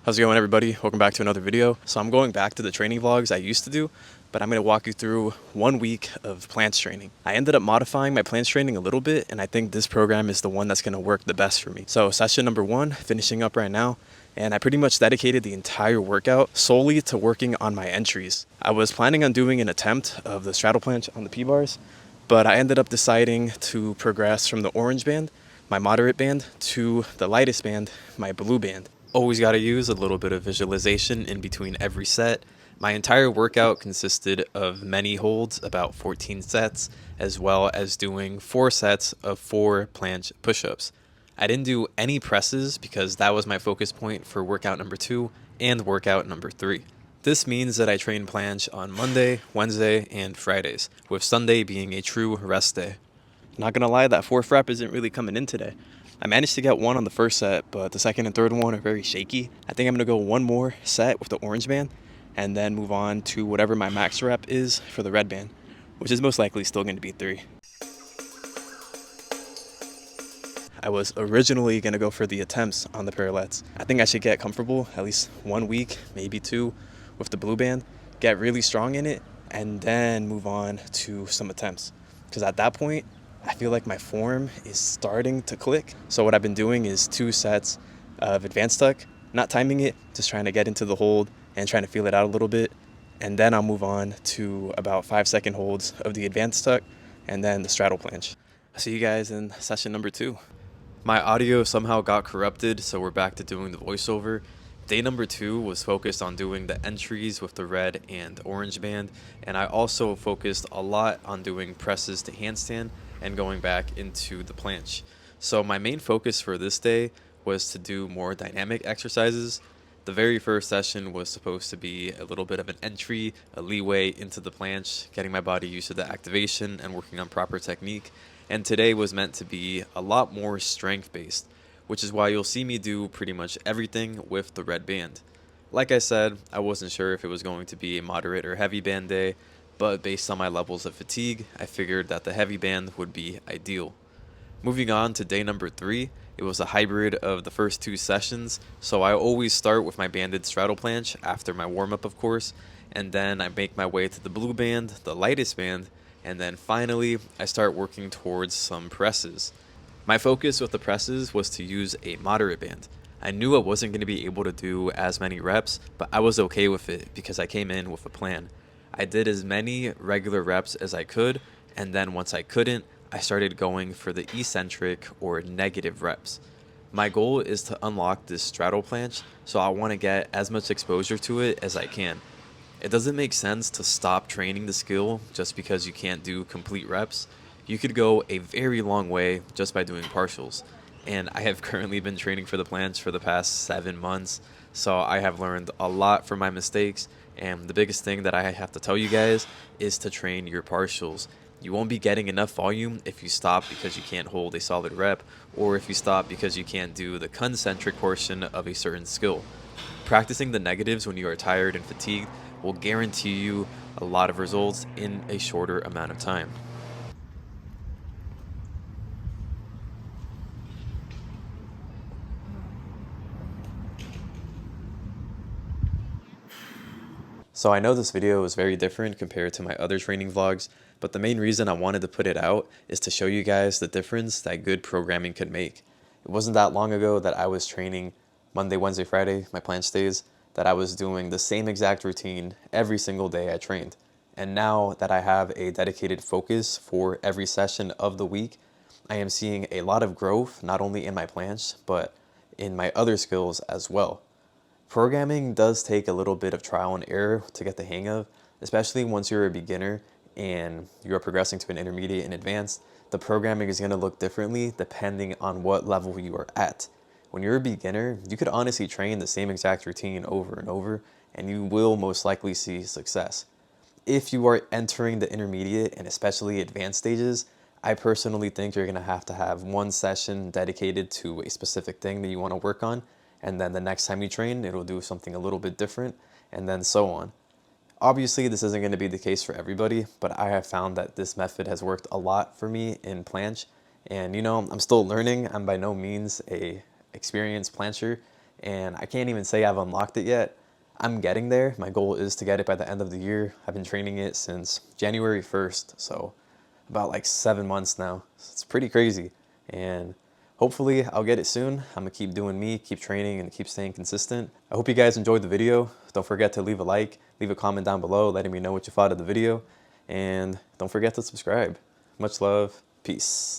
How's it going, everybody? Welcome back to another video. So I'm going back to the training vlogs I used to do, but I'm going to walk you through 1 week of planche training. I ended up modifying my planche training a little bit, and I think this program is the one that's going to work the best for me. So session number 1, finishing up right now, and I pretty much dedicated the entire workout solely to working on my entries. I was planning on doing an attempt of the straddle planche on the P-bars, but I ended up deciding to progress from the orange band, my moderate band, to the lightest band, my blue band. Always got to use a little bit of visualization in between every set. My entire workout consisted of many holds, about 14 sets, as well as doing 4 sets of 4 planche push-ups. I didn't do any presses because that was my focus point for workout number 2 and workout number 3. This means that I train planche on Monday, Wednesday, and Fridays, with Sunday being a true rest day. Not gonna lie, that 4th rep isn't really coming in today. I managed to get 1 on the first set, but the second and third one are very shaky. I think I'm gonna go 1 more set with the orange band and then move on to whatever my max rep is for the red band, which is most likely still gonna be 3. I was originally gonna go for the attempts on the parallettes. I think I should get comfortable at least 1 week, maybe 2, with the blue band, get really strong in it, and then move on to some attempts. Because at that point, I feel like my form is starting to click. So what I've been doing is 2 sets of advanced tuck, not timing it, just trying to get into the hold and trying to feel it out a little bit. And then I'll move on to about 5-second holds of the advanced tuck and then the straddle planche. I'll see you guys in session number 2. My audio somehow got corrupted, so we're back to doing the voiceover. Day number 2 was focused on doing the entries with the red and orange band, and I also focused a lot on doing presses to handstand and going back into the planche. So my main focus for this day was to do more dynamic exercises. The very first session was supposed to be a little bit of an entry, a leeway into the planche, getting my body used to the activation and working on proper technique. And today was meant to be a lot more strength based, which is why you'll see me do pretty much everything with the red band. Like I said, I wasn't sure if it was going to be a moderate or heavy band day, but based on my levels of fatigue, I figured that the heavy band would be ideal. Moving on to day number 3, it was a hybrid of the first 2 sessions, so I always start with my banded straddle planche after my warm-up, of course, and then I make my way to the blue band, the lightest band, and then finally I start working towards some presses. My focus with the presses was to use a moderate band. I knew I wasn't going to be able to do as many reps, but I was okay with it because I came in with a plan. I did as many regular reps as I could, and then once I couldn't, I started going for the eccentric or negative reps. My goal is to unlock this straddle planche, so I want to get as much exposure to it as I can. It doesn't make sense to stop training the skill just because you can't do complete reps. You could go a very long way just by doing partials. And I have currently been training for the planche for the past 7 months, so I have learned a lot from my mistakes. And the biggest thing that I have to tell you guys is to train your partials. You won't be getting enough volume if you stop because you can't hold a solid rep, or if you stop because you can't do the concentric portion of a certain skill. Practicing the negatives when you are tired and fatigued will guarantee you a lot of results in a shorter amount of time. So I know this video is very different compared to my other training vlogs, but the main reason I wanted to put it out is to show you guys the difference that good programming could make. It wasn't that long ago that I was training Monday, Wednesday, Friday, my planche days, that I was doing the same exact routine every single day I trained. And now that I have a dedicated focus for every session of the week, I am seeing a lot of growth, not only in my planche, but in my other skills as well. Programming does take a little bit of trial and error to get the hang of, especially once you're a beginner and you're progressing to an intermediate and advanced. The programming is going to look differently depending on what level you are at. When you're a beginner, you could honestly train the same exact routine over and over, and you will most likely see success. If you are entering the intermediate and especially advanced stages, I personally think you're going to have 1 session dedicated to a specific thing that you want to work on, and then the next time you train, it'll do something a little bit different, and then so on. Obviously, this isn't going to be the case for everybody, but I have found that this method has worked a lot for me in planche, and I'm still learning. I'm by no means a experienced plancher, and I can't even say I've unlocked it yet. I'm getting there. My goal is to get it by the end of the year. I've been training it since January 1st, so about like 7 months now. It's pretty crazy, and hopefully I'll get it soon. I'm gonna keep doing me, keep training, and keep staying consistent. I hope you guys enjoyed the video. Don't forget to leave a like, leave a comment down below letting me know what you thought of the video, and don't forget to subscribe. Much love, peace.